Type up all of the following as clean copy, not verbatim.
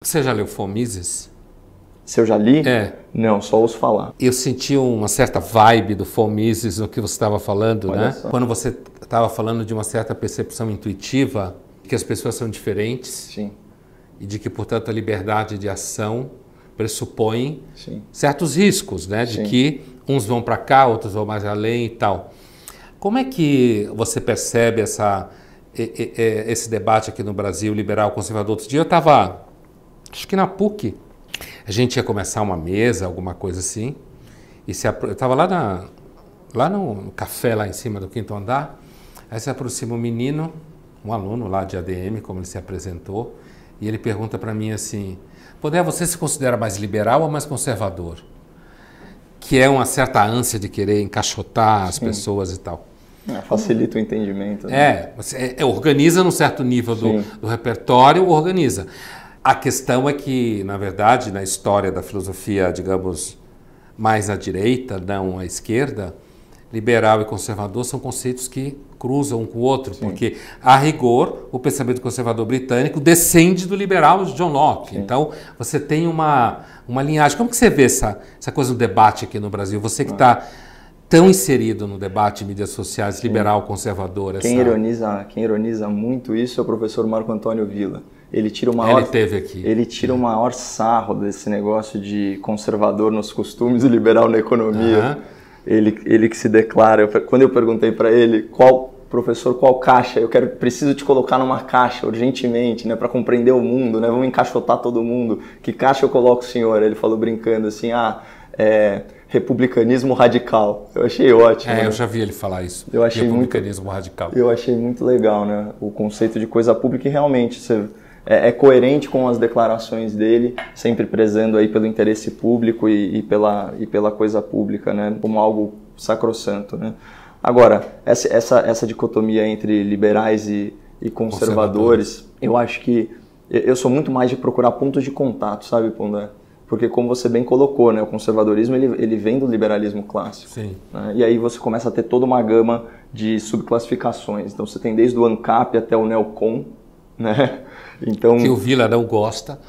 Você já leu Von Mises? Se eu já li? É. Não, só ouço falar. Eu senti uma certa vibe do Von Mises no que você estava falando, Olha né? só. Quando você estava falando de uma certa percepção intuitiva, que as pessoas são diferentes. Sim. E de que, portanto, a liberdade de ação pressupõe Sim. certos riscos, né? De Sim. que uns vão para cá, outros vão mais além e tal. Como é que você percebe esse debate aqui no Brasil, liberal, conservador? Outro dia eu estava, acho que na PUC, a gente ia começar uma mesa, alguma coisa assim, e eu estava lá no café, lá em cima do quinto andar, aí se aproxima um menino, um aluno lá de ADM, como ele se apresentou, e ele pergunta para mim assim: Pondé, você se considera mais liberal ou mais conservador? Que é uma certa ânsia de querer encaixotar as pessoas e tal. Facilita o entendimento. Né? Organiza num certo nível do repertório, organiza. A questão é que, na verdade, na história da filosofia, digamos, mais à direita, não à esquerda, liberal e conservador são conceitos que cruzam um com o outro, porque, a rigor, o pensamento conservador britânico descende do liberal de John Locke. Sim. Então, você tem uma linhagem. Como que você vê essa coisa do debate aqui no Brasil? Você que está tão inserido no debate de mídias sociais, liberal, conservador. Quem ironiza muito isso é o professor Marco Antônio Villa. Ele tira o maior sarro desse negócio de conservador nos costumes e liberal na economia. Ele que se declara. Quando eu perguntei para ele, professor, qual caixa? Preciso te colocar numa caixa urgentemente, né, para compreender o mundo, né? Vamos encaixotar todo mundo. Que caixa eu coloco o senhor? Ele falou brincando assim, republicanismo radical. Eu achei ótimo. Eu já vi ele falar isso. Republicanismo radical. Eu achei muito legal, né? O conceito de coisa pública, e realmente é coerente com as declarações dele, sempre prezando aí pelo interesse público e pela coisa pública, né? Como algo sacrossanto, né? Agora, essa dicotomia entre liberais e conservadores, eu acho que eu sou muito mais de procurar pontos de contato, sabe, Pondé? Porque, como você bem colocou, né, o conservadorismo ele vem do liberalismo clássico. Sim. Né? E aí você começa a ter toda uma gama de subclassificações. Então você tem desde o ANCAP até o NEOCON, né? Então, que o Villa não gosta.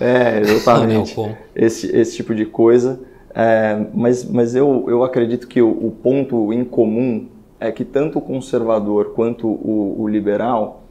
Exatamente. esse tipo de coisa. Mas eu acredito que o ponto em comum é que tanto o conservador quanto o liberal,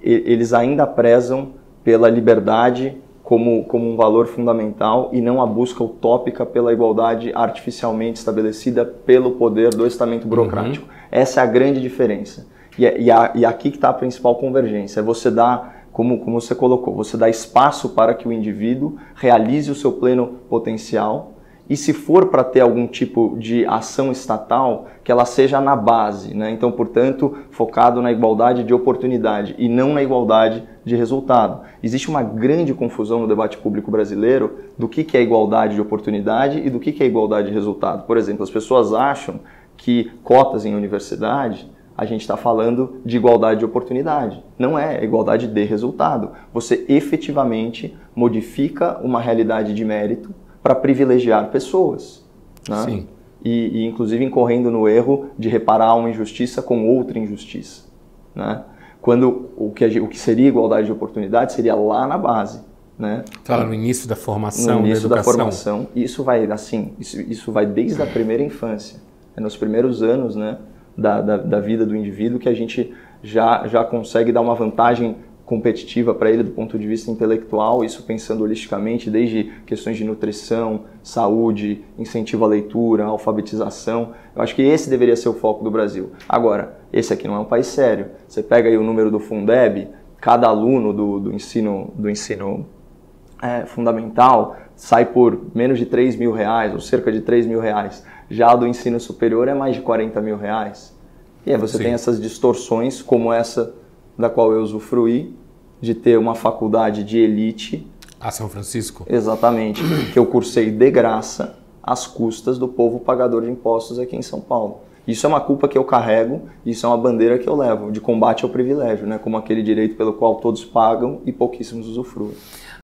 eles ainda prezam pela liberdade como um valor fundamental e não a busca utópica pela igualdade artificialmente estabelecida pelo poder do estamento burocrático. Essa é a grande diferença. E aqui que está a principal convergência. É você dar, como você colocou, você dá espaço para que o indivíduo realize o seu pleno potencial, e se for para ter algum tipo de ação estatal, que ela seja na base, né? Então, portanto, focado na igualdade de oportunidade e não na igualdade de resultado. Existe uma grande confusão no debate público brasileiro do que é igualdade de oportunidade e do que é igualdade de resultado. Por exemplo, as pessoas acham que cotas em universidade, a gente está falando de igualdade de oportunidade. Não é igualdade de resultado. Você efetivamente modifica uma realidade de mérito para privilegiar pessoas, né? Sim. E inclusive incorrendo no erro de reparar uma injustiça com outra injustiça, né? Quando o que seria igualdade de oportunidade seria lá na base, né? Fala no início da formação, no início da educação. Da formação. Isso vai desde a primeira infância, nos primeiros anos, né, da vida do indivíduo, que a gente já consegue dar uma vantagem competitiva para ele do ponto de vista intelectual, isso pensando holisticamente, desde questões de nutrição, saúde, incentivo à leitura, alfabetização. Eu acho que esse deveria ser o foco do Brasil. Agora, esse aqui não é um país sério. Você pega aí o número do Fundeb, cada aluno do ensino fundamental sai por menos de R$3.000, ou cerca de R$3.000. Já do ensino superior é mais de R$40.000. E aí você tem essas distorções, como essa da qual eu usufruí, de ter uma faculdade de elite. São Francisco? Exatamente, que eu cursei de graça às custas do povo pagador de impostos aqui em São Paulo. Isso é uma culpa que eu carrego, isso é uma bandeira que eu levo, de combate ao privilégio, né? Como aquele direito pelo qual todos pagam e pouquíssimos usufruem.